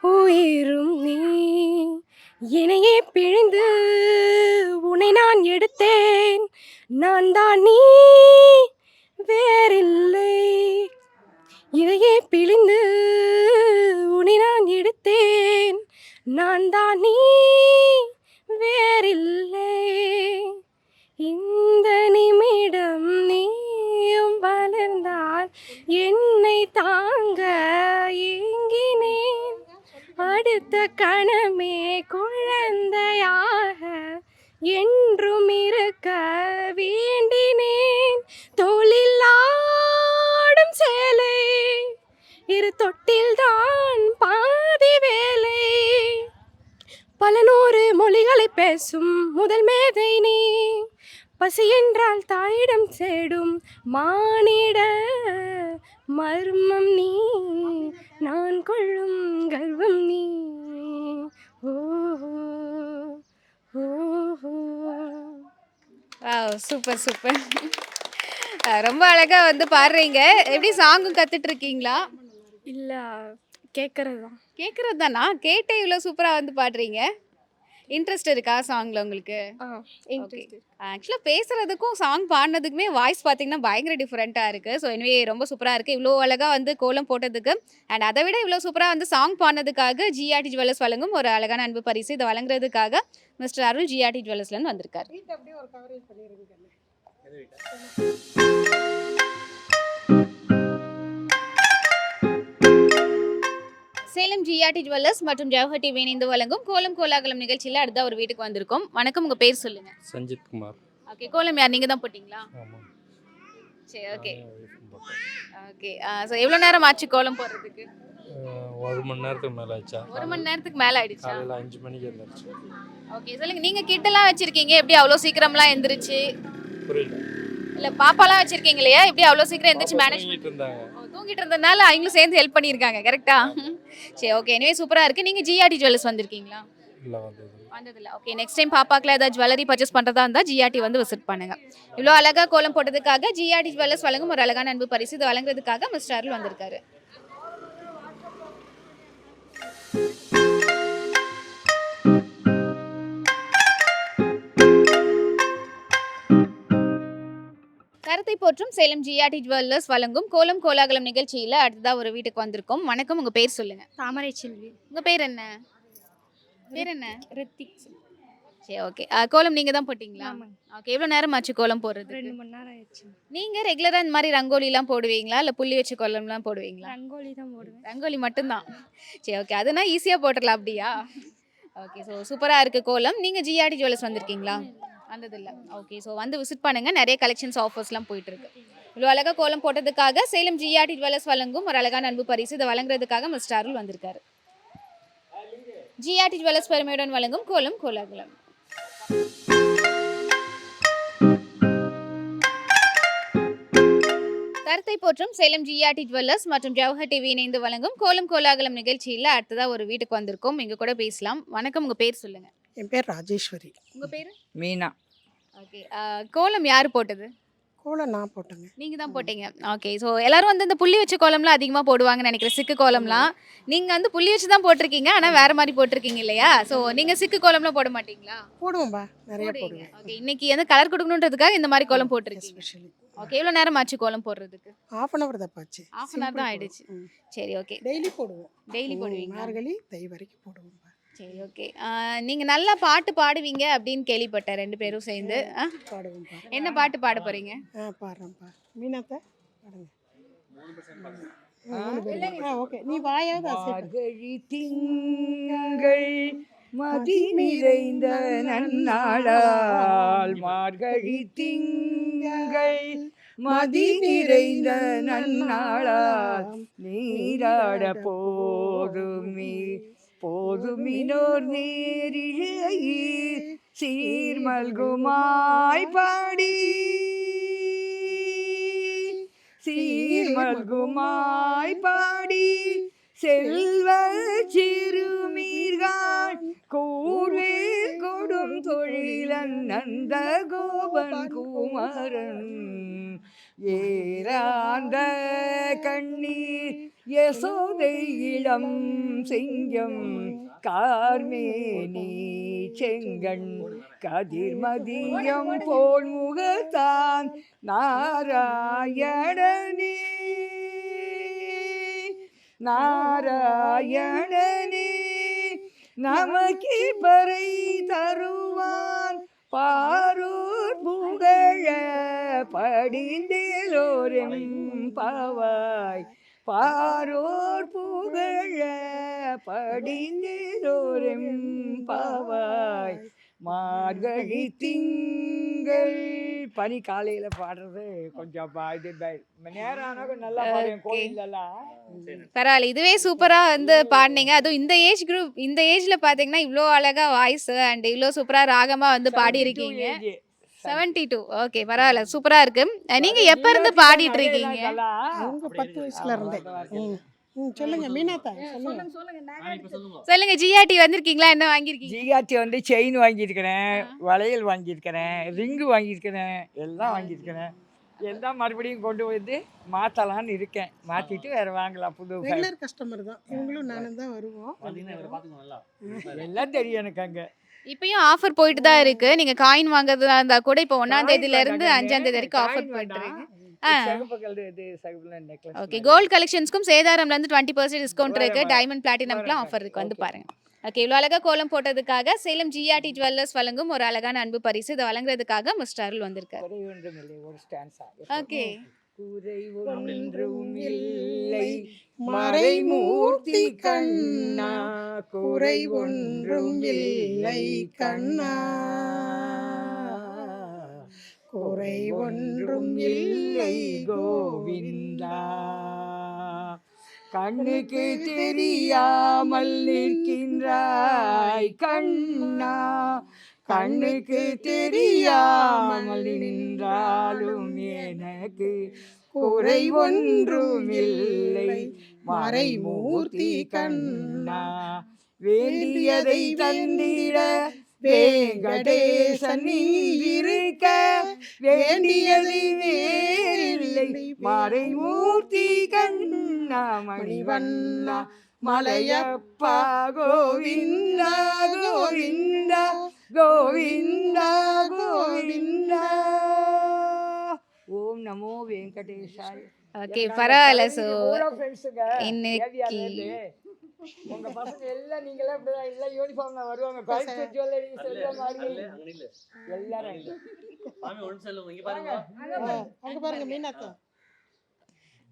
உயிரும் நீ, என்னையே பிழிந்து உன்னை நான் எடுத்தேன், நான் தான் நீ வேறில்லை, இதையே பிழிந்து உன்னை நான் எடுத்தேன், நான் தான் நீ வேறில்லை, இந்த நிமிடம் நீயும் வளர்ந்தால் என்னை தாங்க ஏங்கினேன், அடுத்த கணமே குழந்தையாக என்றும் இருக்க வேண்டினேன், தோளில் ஆடும் சேலை இரு தொட்டில்தான் பாதி வேலை, பல 100 மொழிகளை பேசும் முதல் மேதை நீ, பசி என்றால் தாயிடம் தேடும் மானிட மர்மம் நீ, நான் கொள்ளும் கர்வம் நீ, ஓஹோ ஓஹோ. Super super. ரொம்ப அழகா வந்து பாடுறீங்க. எப்படி சாங்கும் கத்துட்டு இருக்கீங்களா? இல்லை, கேட்குறது தான். கேட்கறது தானா? கேட்டே இவ்வளோ சூப்பரா வந்து பாடுறீங்க. இன்ட்ரெஸ்ட் இருக்கா சாங்ல உங்களுக்கு? இன்ட்ரெஸ்ட். ஆக்சுவலாக பேசுறதுக்கும் சாங் பாடினதுக்குமே வாய்ஸ் பார்த்தீங்கன்னா பயங்கர டிஃப்ரெண்ட்டாக இருக்கு. ஸோ எனவே ரொம்ப சூப்பராக இருக்கு. இவ்வளோ அழகா வந்து கோலம் போட்டதுக்கு அண்ட் அதை விட இவ்வளோ சூப்பராக வந்து சாங் பாடினதுக்காக ஜிஆர்டி ஜுவல்லர்ஸ் வழங்கும் ஒரு அழகான அன்பு பரிசு. இதை வழங்குறதுக்காக மிஸ்டர் அருள் ஜிஆர்டி ஜுவல்லர்ஸ்லேருந்து வந்திருக்காரு. சேலம் ஜிஆர்டி ஜுவல்லர்ஸ் மற்றும் ஜவஹர் டிவி இணைந்து வழங்கும் கோலம் கோலாகலம் நிகழ்ச்சியில் அடுத்த ஒரு வீட்டுக்கு வந்திருக்கோம். வணக்கம், உங்க பேர் சொல்லுங்க. சஞ்சித் குமார். ஓகே. கோலம் யார், நீங்க தான் போட்டீங்களா? ஆமாம். சரி, ஓகே ஓகே. ஸோ எவ்வளோ நேரம் ஆச்சு கோலம் போடுறதுக்கு? 1 மணி நேரத்துக்கு மேலே ஆச்சா? 1 மணி நேரத்துக்கு மேலே ஆயிடுச்சா? காலையில் 5 மணிக்கு எழுந்திரிச்சு. ஓகே. சொல்லுங்க, நீங்க கிட்டலாம் வச்சிருக்கீங்க, எப்படி அவ்வளோ சீக்கிரம்லாம் எந்திரிச்சு? புரியல. இல்ல பாப்பாலாம் வச்சிருக்கீங்க இல்லையா, எப்படி அவ்வளோ சீக்கிரம் எந்திரிச்சு மேனேஜ் பண்ணிட்டு இருந்தாங்க. தூங்கிட்டு இருந்ததுனால அவங்களும் சேர்ந்து ஹெல்ப் பண்ணியிருக்காங்க, கரெக்டா? சரி, ஓகே. எனவே சூப்பரா இருக்கு. நீங்க ஜிஆர்டி ஜுவல்லர்ஸ் வந்திருக்கீங்களா? இல்லை, வந்ததில்ல. ஓகே. நெக்ஸ்ட் டைம் பாப்பாக்குலாம் ஏதாவது ஜுவல்லரி பர்ச்சேஸ் பண்ணுறதா இருந்தால் ஜிஆர்டி வந்து விசிட் பண்ணுங்க. இவ்வளோ அழகா கோலம் போட்டதுக்காக ஜிஆர்டி ஜுவல்லர்ஸ் வழங்கும் ஒரு அழகான அன்பு பரிசு. இதை வழங்குறதுக்காக மிஸ்டர் அருள் வந்திருக்காரு. கருத்தை போற்றும் சேலம் ஜிஆர்டி ஜுவல்லர்ஸ் வழங்கும் கோலம் கோலாகலம் நிகழ்ச்சியில் அடுத்ததா ஒரு வீட்டுக்கு வந்திருக்கோம். வணக்கம், உங்க பேர் சொல்லுங்க. தாமரை செல்வி. உங்க பேர் என்ன? பேர் என்ன? ரித்திக். சரி, ஓகே. கோலம் நீங்க தான் போட்டீங்களா? ஓகே. எவ்வளோ நேரம் ஆச்சு கோலம் போடுறது? 2 மணி நேரம் ஆயிடுச்சு. நீங்க ரெகுலரா இந்த மாதிரி ரங்கோலிலாம் போடுவீங்களா, இல்லை புள்ளி வச்சு கோலம்லாம் போடுவீங்களா? ரங்கோலி தான் போடுவேன். ரங்கோலி மட்டும்தான். சரி, ஓகே. அதுனா ஈஸியாக போட்டுடலாம், அப்படியா? ஓகே. ஸோ சூப்பராக இருக்குது கோலம். நீங்கள் ஜிஆர்டி ஜுவல்லர்ஸ் வந்திருக்கீங்களா? வந்ததில்லை. ஓகே. ஸோ வந்து விசிட் பண்ணுங்கள், நிறைய கலெக்ஷன்ஸ் ஆஃபர்ஸ்லாம் போயிட்டுருக்கு. இவ்வளோ அழகாக கோலம் போட்டதுக்காக சேலம் ஜிஆர்டி ஜுவல்லர்ஸ் வழங்கும் ஒரு அழகான அன்பு பரிசு. இதை வழங்குறதுக்காக மிஸ்டர் அருள் வந்திருக்காரு. ஜிஆர்டி ஜுவல்லர்ஸ் பெருமையுடன் வழங்கும் கோலம் கோலாகலம். கருத்தை போற்றும் சேலம் ஜிஆர்டி ஜுவல்லர்ஸ் மற்றும் ஜவஹர் டிவி இணைந்து வழங்கும் கோலம் கோலாகலம் நிகழ்ச்சியில் அடுத்ததா ஒரு வீட்டுக்கு வந்திருக்கோம். எங்க கூட பேசலாம். வணக்கம், உங்க பேர் சொல்லுங்க. என் பேர் ராஜேஸ்வரி. உங்க பேரு? மீனா. ஓகே. கோலம் யார் போட்டது? கோலம் நான் போட்டேங்க. நீங்க தான் போட்டீங்க. ஓகே. ஸோ எல்லாரும் வந்து இந்த புள்ளி வச்ச கோலம்லாம் அதிகமா போடுவாங்கன்னு நினைக்கிறேன். சிக்கு கோலம்லாம். நீங்க வந்து புள்ளி வச்சு தான் போட்டிருக்கீங்க. ஆனா வேற மாதிரி போட்டிருக்கீங்க இல்லையா? ஸோ நீங்க சிக்கு கோலம்லாம் போட மாட்டீங்களா? போடுவோம்பா, நிறைய போடுவீங்க. போடுவேன். ஓகே. இன்னைக்கு வந்து கலர் கொடுக்கணுன்றதுக்காக இந்த மாதிரி கோலம் போட்டிருக்கீங்க. Especially okay. எவ்வளோ நேரம் ஆச்சு கோலம் போடுறதுக்கு? ½ அன் ஹவர் தப்பாச்சு. ஹாஃப் அன் ஹவர் தான் ஆயிடுச்சு. சரி, ஓகே. டெய்லி போடுவோம். டெய்லி போடுவீங்க. மார்கழி தை வரைக்கும் போடுவோம்பா. சரி, ஓகே. நீங்க நல்லா பாட்டு பாடுவீங்க அப்படின்னு கேள்விப்பட்டேன் 2 பேரும் சேர்ந்து. பாடுவோம்பா. என்ன பாட்டு பாட போறீங்க? பாடுறேன்ப்பா. மீனாத்தா பாடுங்க. ஓகே, நீ வாயாவது மார்கழி திங்கள் மதி நிறைந்த நன்னாளால் மார்கழி திங்கள் மதி நிறைந்த நன்னாளால் நீராட போதுமினோர் நேரிழையீர் சீர்மல்குமாய் பாடி சீர்மல்குமாய் பாடி செல்வ சிறுமீர்கான் கூர்வே கொடும் தொழிலன் நந்த கோபன் குமரன் ஏராந்த கண்ணீர் யசோதை இளம் சிங்கம் கார்மேனி செங்கண் கதிர்மதியம் போல் முகத்தான் நாராயணனே நாராயணனே நமக்கு பறை தருவான் பாரூர் புகழ படிந்தேலோரெம் பாவாய் பாரோர் புகழ படிந்தேலோரெம் பாவாய் மார்கழி திங்கள் பனி காலையில பாடுறது கொஞ்சம் இது நேரம் ஆனா நல்லா பாடுவேன் கோயிலெல்லாம். பரவாயில்ல. இதுவே சூப்பரா வந்து பாடுனீங்க. அதுவும் இந்த ஏஜ் குரூப், இந்த ஏஜ்ல பாத்தீங்கன்னா இவ்ளோ அழகா வாய்ஸ் அண்ட் இவ்ளோ சூப்பரா ராகமா வந்து பாடி இருக்கீங்க. 72. ஓகே, பரவாயில்ல. சூப்பரா இருக்கு. நீங்க எப்ப இருந்து பாடிட்டு இருக்கீங்க? அவங்க 10 வயசுல இருந்தே. சொல்லுங்க மீனாத்தா, சொல்லுங்க. ஜிஆர்டி வந்திருக்கீங்களா? என்ன வாங்கியிருக்கீங்க? ஜிஆர்டி வந்து செயின் வாங்கியிருக்கிறேன், வளையல் வாங்கியிருக்கிறேன், ரிங்கு வாங்கியிருக்கிறேன், எல்லாம் வாங்கியிருக்கிறேன். எல்லாம் மறுபடியும் கொண்டு வந்து மாற்றலான்னு இருக்கேன். மாற்றிட்டு வேறு வாங்கலாம் புது. ரெகுலர் கஸ்டமர் தான் இவங்களும், நானும் தான் வருவோம். எல்லாம் தெரியும் எனக்கு. அங்கே இப்பயும் ஆஃபர் போயிட்டு தான் இருக்கு. நீங்க காயின் வாங்குறதா இருந்தா கூட இப்போ 1ஆம் தேதியில இருந்து 5ஆம் தேதி வரைக்கும் ஆஃபர் போயிட்டு இருக்கு. ஓகே. கோல்ட் கலெக்ஷன்ஸ்க்கும் சேதாரம்ல இருந்து 20% டிஸ்கவுண்ட் இருக்கு. டைமண்ட் பிளாட்டினம்க்குலாம் ஆஃபர் இருக்கு, வந்து பாருங்க. ஓகே. இவ்வளோ அழகா கோலம் போட்டதுக்காக சேலம் ஜிஆர்டி ஜுவல்லர்ஸ் வழங்கும் ஒரு அழகான அன்பு பரிசு. இதை வழங்குறதுக்காக மிஸ்டர் அருள் வந்திருக்காரு. ஓகே. குறை ஒன்றும் இல்லை மறைமூர்த்தி கண்ணா, குறை ஒன்றும் இல்லை கண்ணா, குறை ஒன்றும் இல்லை கோவிந்தா, கண்ணுக்கு தெரியாமல் நிற்கின்றாய் கண்ணா, கண்ணுக்கு தெரியாமல் நின்றாலும் எனக்கு குறை ஒன்றும் இல்லை மறைமூர்த்தி கண்ணா, வேண்டியதை தந்திட வேங்கடேசன் இருக்க வேண்டியது வேறில்லை மறைமூர்த்தி கண்ணா, மணிவண்ணா மலையப்பா கோவிந்தா கோவிந்தா கோவிந்தா கோவிந்தா. ஓம் நமோ வெங்கடேஷாய. ஓகே, பரவாயில்ல. ஸோ இன்னைக்கு உங்க பசங்க எல்லாம் நீங்களே இப்படிதான் எல்லாம் யூனிஃபார்ம்ல வருவாங்க. கோயம்புத்தூர் ஜுவல்லரி எல்லாரும் அங்க பாருங்க மீனாத்தா.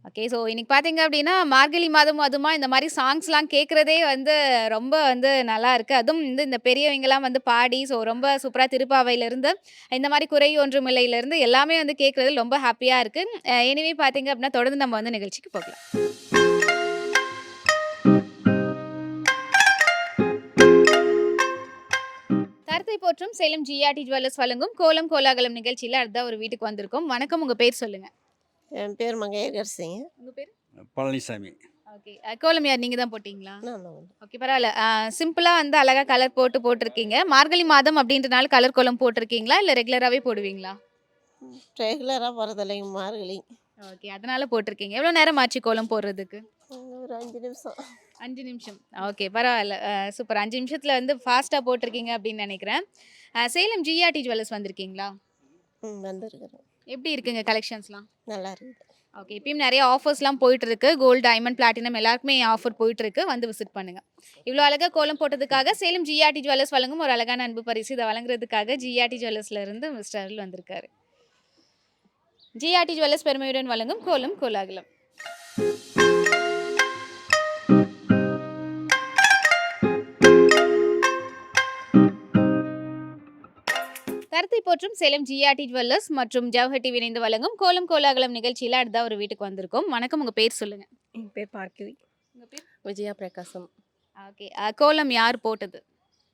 ஓகே. ஸோ இன்னைக்கு பார்த்தீங்க அப்படின்னா மார்கழி மாதம் அதுமா இந்த மாதிரி சாங்ஸ்லாம் கேட்குறதே வந்து ரொம்ப வந்து நல்லா இருக்குது. அதுவும் வந்து இந்த பெரியவங்கலாம் வந்து பாடி ஸோ ரொம்ப சூப்பராக திருப்பாவையிலேருந்து இந்த மாதிரி குறை ஒன்றுமில்லையிலேருந்து எல்லாமே வந்து கேட்குறது ரொம்ப ஹாப்பியாக இருக்குது. எனிவே பார்த்தீங்க அப்படின்னா தொடர்ந்து நம்ம வந்து நிகழ்ச்சிக்கு போகலாம். தரத்தை போற்றும் சேலம் ஜிஆர்டி ஜுவல்லர்ஸ் வழங்கும் கோலம் கோலாகலம் நிகழ்ச்சியில் அடுத்த ஒரு வீட்டுக்கு வந்திருக்கோம். வணக்கம், உங்கள் பேர் சொல்லுங்கள். என் பேர் மங்கையரசிங்க. உங்கள் பேர்? பழனிசாமி. ஓகே. கோலம் யார் நீங்கள் தான் போட்டிங்களா? ஓகே, பரவாயில்ல. சிம்பிளாக வந்து அழகாக கலர் போட்டிருக்கீங்க. மார்கழி மாதம் அப்படின்றனால கலர் கோலம் போட்டிருக்கீங்களா இல்லை ரெகுலராகவே போடுவீங்களா? ரெகுலராக போகிறதில்லைங்க மார்கழி. ஓகே, அதனால போட்டிருக்கீங்க. எவ்வளோ நேரம் ஆச்சு கோலம் போடுறதுக்கு? ஒரு 5 நிமிஷம். 5 நிமிஷம். ஓகே, பரவாயில்ல. சூப்பர். 5 நிமிஷத்துல வந்து ஃபாஸ்ட்டாக போட்டிருக்கீங்க அப்படின்னு நினைக்கிறேன். சேலம் ஜிஆர்டி ஜுவல்லர்ஸ் வந்திருக்கீங்களா? வந்திருக்கிறேன். எப்படி இருக்குங்க கலெக்ஷன்ஸ்லாம்? நல்லா இருக்குது. ஓகே, இப்பயும் நிறைய ஆஃபர்ஸ்லாம் போயிட்டு இருக்கு. கோல்டு, டைமண்ட், பிளாட்டினம் எல்லாருக்குமே ஆஃபர் போயிட்டு இருக்கு. வந்து விசிட் பண்ணுங்க. இவ்வளோ அழகாக கோலம் போட்டதுக்காக சேலம் ஜிஆர்டி ஜுவல்லர்ஸ் வழங்கும் ஒரு அழகான அன்பு பரிசு. இதை வழங்குறதுக்காக ஜிஆர்டி ஜுவல்லர்ஸ்ல இருந்து மிஸ்டர் அருள் வந்திருக்காரு. ஜிஆர்டி ஜுவல்லர்ஸ் பெருமையுடன் வழங்கும் கோலம் கோலாகலம். கருத்தை போற்றும் சேலம் ஜிஆர்டி ஜுவல்லர்ஸ் மற்றும் ஜவஹர் டிவி இணைந்து வழங்கும் கோலம் கோலாகலம் நிகழ்ச்சியில் அடுத்த ஒரு வீட்டுக்கு வந்திருக்கோம். வணக்கம், உங்க பேர் சொல்லுங்க. என் பேர் பார்க்கவி. உங்க பேர்? விஜயா பிரகாசம். ஓகே, கோலம் யார் போட்டது?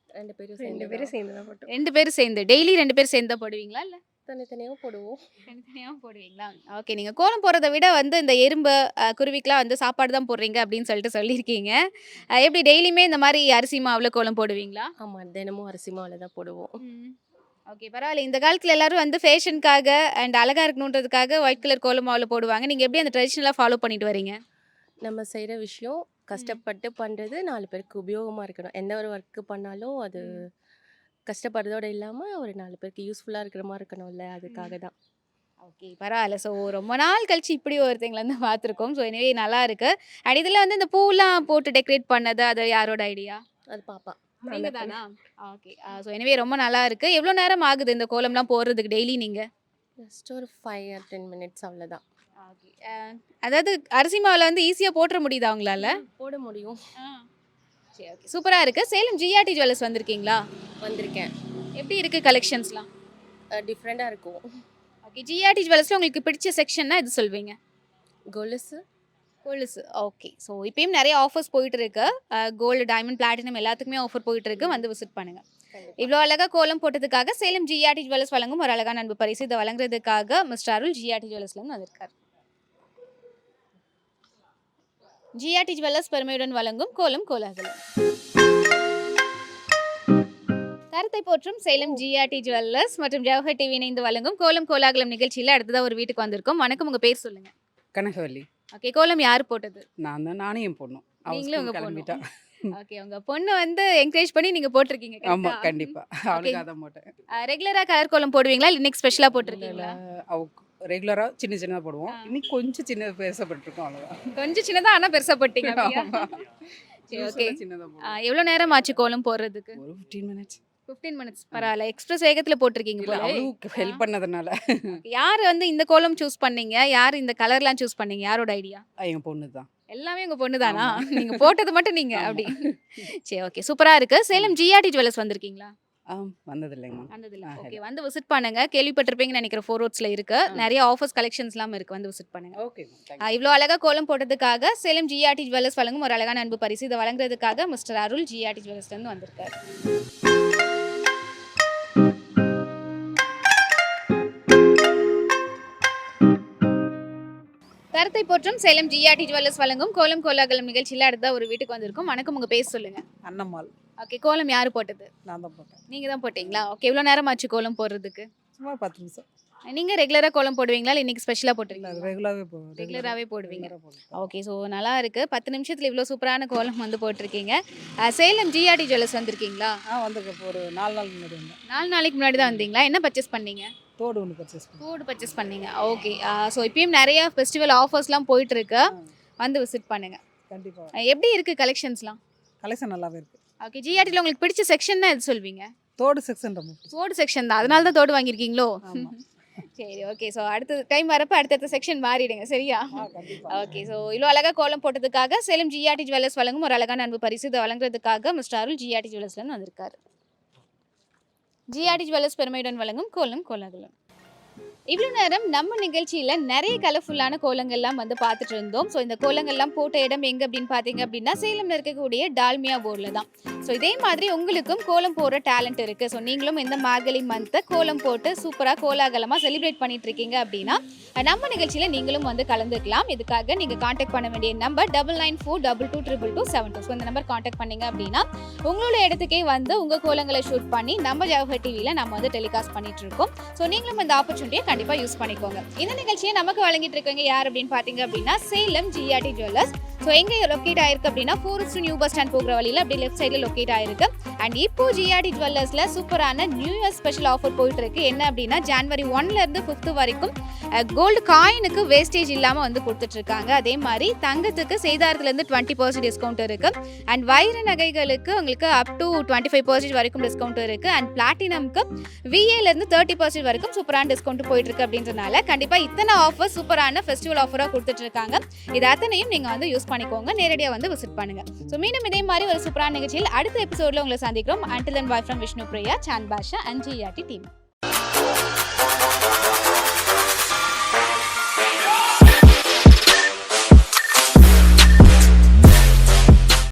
2 பேரும் 2 பேரும் சேர்ந்து தான் போட்டோம். 2 பேரும் சேர்ந்து. டெய்லி 2 பேரும் சேர்ந்து தான் போடுவீங்களா இல்ல தனித்தனியாக போடுவோம். தனித்தனியாக போடுவீங்களா? ஓகே, நீங்கள் கோலம் போடுறத விட வந்து இந்த எறும்பு குருவிக்கெலாம் வந்து சாப்பாடு தான் போடுறீங்க அப்படின்னு சொல்லியிருக்கீங்க. எப்படி டெய்லியுமே இந்த மாதிரி அரிசி மாவில் கோலம் போடுவீங்களா? ஆமாம், தினமும் அரிசி மாவில் தான் போடுவோம். ஓகே, பரவாயில்ல. இந்த காலத்தில் எல்லாரும் வந்து ஃபேஷனுக்காக அண்ட் அழகாக இருக்கணுன்றதுக்காக ஒயிட் கலர் கோலம் மாவில் போடுவாங்க. நீங்கள் எப்படி அந்த ட்ரெடிஷ்னலாக ஃபாலோ பண்ணிட்டு வரீங்க? நம்ம செய்கிற விஷயம் கஷ்டப்பட்டு பண்ணுறது 4 பேருக்கு உபயோகமாக இருக்கணும். எந்த ஒரு ஒர்க்கு பண்ணாலும் அது கஷ்டப்படுறதோடு இல்லாமல் ஒரு 4 பேருக்கு யூஸ்ஃபுல்லாக இருக்கிற மாதிரி இருக்கணும்ல, அதுக்காக தான். ஓகே, பரவாயில்ல. ஸோ ரொம்ப நாள் கழிச்சு இப்படி ஒருத்தங்களை வந்து பார்த்துருக்கோம். ஸோ எனவே நல்லா இருக்கு. அண்ட் இதில் வந்து இந்த பூலாம் போட்டு டெக்கரேட் பண்ணது அது யாரோட ஐடியா? அது பாப்பா. நீங்க தானா? ஓகே, ஸோ எனவே ரொம்ப நல்லா இருக்கு. எவ்வளோ நேரம் ஆகுது இந்த கோலம்லாம் போடுறதுக்கு டெய்லி நீங்கள்? ஜஸ்ட் ஒரு 5 or 10 minutes அவ்வளோதான். ஓகே, அதாவது அரிசி மாவில் வந்து ஈஸியாக போட்டுற முடியுதா அவங்களால? போட முடியும். சரி, ஓகே, சூப்பராக இருக்குது. சேலம் ஜிஆர்டி ஜுவல்லர்ஸ் வந்திருக்கீங்களா? வந்திருக்கேன். எப்படி இருக்குது கலெக்ஷன்ஸ்லாம்? டிஃப்ரெண்ட்டாக இருக்கும். ஓகே, ஜிஆர்டி ஜுவல்லர்ஸில் உங்களுக்கு பிடிச்ச செக்ஷன்னா இது சொல்வீங்க? கொலுசு. கொலுசு. ஓகே, ஸோ இப்பயும் நிறைய ஆஃபர்ஸ் போயிட்டு இருக்கு. கோல்டு, டைமண்ட், பிளாட்டினம் எல்லாத்துக்குமே ஆஃபர் போயிட்டு இருக்கு. வந்து விசிட் பண்ணுங்க. இவ்வளோ அழகாக கோலம் போட்டதுக்காக சேலம் ஜிஆர்டி ஜுவல்லர்ஸ் வழங்கும் ஒரு அழகான அன்பு பரிசு. இதை வழங்குறதுக்காக மிஸ்டர் அருள் ஜிஆர்டி ஜுவல்லர்ஸ்லேருந்து வந்திருக்காரு. ஜிஆர்டி ஜுவல்லர்ஸ் பெருமையுடன் வழங்கும் கோலம் கோலாகலம். கருத்தை போற்றும் சேலம் ஜிஆர்டி ஜுவல்லர்ஸ் மற்றும் ஜவஹர் டிவி இணைந்து வழங்கும் கோலம் கோலாகலம் நிகழ்ச்சியில் அடுத்ததாக ஒரு வீட்டுக்கு வந்திருக்கோம். வணக்கம், உங்கள் பேர் சொல்லுங்க. கனகவல்லி. ஓகே, கோலம் யார் போட்டது? நான் தான். நானும் என் பொண்ணும். நீங்களும் உங்க கிளம்பிட்டா. ஓகே, உங்க பொண்ணு வந்து என்கரேஜ் பண்ணி நீங்க போட்டிருக்கீங்க. ஆமா, கண்டிப்பா. அவளுக்காக தான் போட்டேன். ரெகுலரா கலர் கோலம் போடுவீங்களா இல்ல இன்னைக்கு ஸ்பெஷலா போட்டிருக்கீங்களா? ரெகுலரா சின்ன சின்னதா போடுவோம். இன்னைக்கு கொஞ்சம் சின்ன பெருசப்பட்டிருக்கோம், அவ்வளவுதான். கொஞ்சம் சின்னதா ஆனா பெருசா போட்டீங்க. சரி, ஓகே. சின்னதா போடுவோம். எவ்வளவு நேரம் ஆச்சு கோலம் போடுறதுக்கு? ஒரு 15 minutes. 15 minutes. பரவாயில்ல, எக்ஸ்பிரஸ் வேகத்துல போட்டிருக்கீங்க போல. அவளுக்கு ஹெல்ப் பண்ணதுனால. யார் வந்து இந்த கோலம் சூஸ் பண்ணீங்க? யார் இந்த கலர்லாம் சூஸ் பண்ணீங்க? யாரோட ஐடியா? என் பொண்ணு தான். எல்லாமே உங்க பொண்ணு தானா? நீங்க போட்டது மட்டும் நீங்க அப்படி? சரி, ஓகே, சூப்பரா இருக்கு. சேலம் ஜிஆர்டி ஜுவல்லர்ஸ் வந்திருக்கீங்களா? வந்ததில்லைங்க. வந்ததில்ல. ஓகே, வந்து விசிட் பண்ணுங்க. கேள்விப்பட்டிருப்பீங்கன்னு நினைக்கிறேன். 4 roadsல இருக்கு. நிறைய ஆஃபர்ஸ் கலெக்ஷன்ஸ்லாம் இருக்கு. வந்து விசிட் பண்ணுங்க. ஓகே. இவ்வளோ அழகா கோலம் போட்டதுக்காக சேலம் ஜிஆர்டி ஜுவல்லர்ஸ் வழங்கும் ஒரு அழகான அன்பு பரிசு. இதை வழங்குறதுக்காக மிஸ்டர் அருள் ஜிஆர்டி ஜுவல்லர்ஸ்ல இருந்து வந்திருக்காரு. கருத்தை போற்றும் சேலம் ஜிஆர்டி ஜுவல்லர்ஸ் வழங்கும் கோலம் கோலாகலம் நிகழ்ச்சியில் அடுத்த ஒரு வீட்டுக்கு வந்திருக்கும். வணக்கம், உங்க பேர் சொல்லுங்க. அண்ணம்மாள். ஓகே, கோலம் யாரு போட்டது? நான் தான் போட்டேன். நீங்க தான் போட்டீங்களா? ஓகே, எவ்வளோ நேரம் ஆச்சு கோலம் போடுறதுக்கு? சும்மா 10 நிமிஷம். நீங்க ரெகுலரா கோலம் போடுவீங்களா இல்லை இன்னைக்கு ஸ்பெஷலா போட்டுருக்கீங்களா? ரெகுலராகவே போடுவோம். ரெகுலராகவே போடுவீங்க. ஓகே, ஸோ நல்லா இருக்கு. 10 நிமிஷத்துல இவ்வளோ சூப்பரான கோலம் வந்து போட்டிருக்கீங்க. சேலம் ஜிஆர்டி ஜுவல்லர்ஸ் வந்திருக்கீங்களா? வந்திருக்கேன். இப்போ ஒரு 4 நாள் முன்னாடி வந்தேன். 4 நாளைக்கு முன்னாடி தான் வந்தீங்களா? என்ன பர்ச்சேஸ் பண்ணீங்க? தோடு ஒன்று பர்ச்சேஸ் பண்ணேன். தோடு பர்ச்சேஸ் பண்ணீங்க. ஓகே, ஸோ இப்பயும் நிறைய ஃபெஸ்டிவல் ஆஃபர்ஸ்லாம் போயிட்டு இருக்கு. வந்து விசிட் பண்ணுங்க. கண்டிப்பா. எப்படி இருக்கு கலெக்ஷன்ஸ்லாம்? கலெக்ஷன் நல்லாவே இருக்கு. ஓகே, ஜிஆர்டியில் உங்களுக்கு பிடிச்ச செக்ஷன்னா எது சொல்வீங்க? தோடு செக்ஷன் ரொம்ப. தோடு செக்ஷன் தான், அதனால தான் தோடு வாங்கியிருக்கீங்களோ? சரி, ஓகே. ஸோ அடுத்த டைம் வரப்போ அடுத்தடுத்த செக்ஷன் மாறிடுங்க, சரியா? ஓகே, ஸோ இவ்வளோ அழகாக கோலம் போட்டதுக்காக சேலம் ஜிஆர்டி ஜுவல்லர்ஸ் வழங்கும் ஒரு அழகான அன்பு பரிசு. இதை வழங்குறதுக்காக மிஸ்டர் அருள் ஜிஆர்டி ஜுவல்லர்ஸ்லேருந்து வந்திருக்காரு. ஜிஆர்டி ஜுவல்லர்ஸ் பெருமையுடன் வழங்கும் கோலம் கோலாகலம். இவ்வளோ நேரம் நம்ம நிகழ்ச்சியில் நிறைய கலர்ஃபுல்லான கோலங்கள்லாம் வந்து பார்த்துட்டு இருந்தோம். ஸோ இந்த கோலங்கள்லாம் போட்ட இடம் எங்கே அப்படின்னு பார்த்தீங்க அப்படின்னா சேலமில் இருக்கக்கூடிய டால்மியா போர்டில் தான். ஸோ இதே மாதிரி உங்களுக்கும் கோலம் போடுற டேலண்ட் இருக்குது, ஸோ நீங்களும் இந்த மார்கழி மந்த்தை கோலம் போட்டு சூப்பராக கோலாகலமாக செலிப்ரேட் பண்ணிட்டு இருக்கீங்க அப்படின்னா நம்ம நிகழ்ச்சியில் நீங்களும் வந்து கலந்துக்கலாம். இதுக்காக நீங்கள் காண்டாக்ட் பண்ண வேண்டிய நம்பர் 9942222272. ஸோ இந்த நம்பர் காண்டாக்ட் பண்ணீங்க அப்படின்னா உங்களோட இடத்துக்கே வந்து உங்கள் கோலங்களை ஷூட் பண்ணி நம்ம ஜவஹர் டிவியில் நம்ம வந்து டெலிகாஸ்ட் பண்ணிட்டு இருக்கோம். ஸோ நீங்களும் இந்த ஆப்பர்ச்சுனிட்டியை கண்டிப்பாக யூஸ் பண்ணிக்கோங்க. இந்த நிகழ்ச்சியை நமக்கு வழங்கிட்டு இருக்கவங்க யார் அப்படின்னு பார்த்தீங்க அப்படின்னா சேலம் ஜிஆர்டி ஜுவல்லர்ஸ். ஸோ எங்கே லொக்கேட் ஆயிருக்கு அப்படின்னா 4 நியூ பஸ் ஸ்டாண்ட் போகிற வழியில் அப்படி லெஃப்ட் சைடில் லொக்கேட் ஆயிருக்கு. அண்ட் இப்போ ஜிஆர்டி ஜுவல்லர்ஸில் சூப்பரான நியூ இயர் ஸ்பெஷல் ஆஃபர் போயிட்டு இருக்கு. என்ன அப்படின்னா ஜனவரி 1லேருந்து 5th வரைக்கும் கோல்டு காயினுக்கு வேஸ்டேஜ் இல்லாமல் வந்து கொடுத்துட்ருக்காங்க. அதே மாதிரி தங்கத்துக்கு சேதாரத்துலேருந்து 20% டிஸ்கவுண்ட் இருக்குது. அண்ட் வைர நகைகளுக்கு உங்களுக்கு அப் டு 25% வரைக்கும் டிஸ்கவுண்ட் இருக்குது. அண்ட் பிளாட்டினம்க்கு விஏலேருந்து 30% வரைக்கும் சூப்பரான டிஸ்கவுண்ட் போயிட்டு இருக்கு. அப்படின்றதுனால கண்டிப்பாக இத்தனை ஆஃபர் சூப்பரான ஃபெஸ்டிவல் ஆஃபராக கொடுத்துட்ருக்காங்க. இது அத்தனையும் நீங்கள் வந்து யூஸ் பண்ணிக்கோங்க, நேரடியாக வந்து விசிட் பண்ணுங்கள். ஸோ மீண்டும் இதே மாதிரி ஒரு சூப்பரான நிகழ்ச்சியில் அடுத்த எபிசோடில் உங்களை சந்திக்கிறோம். Until then, bye from Vishnu Priya, Chan Basha and GRT team.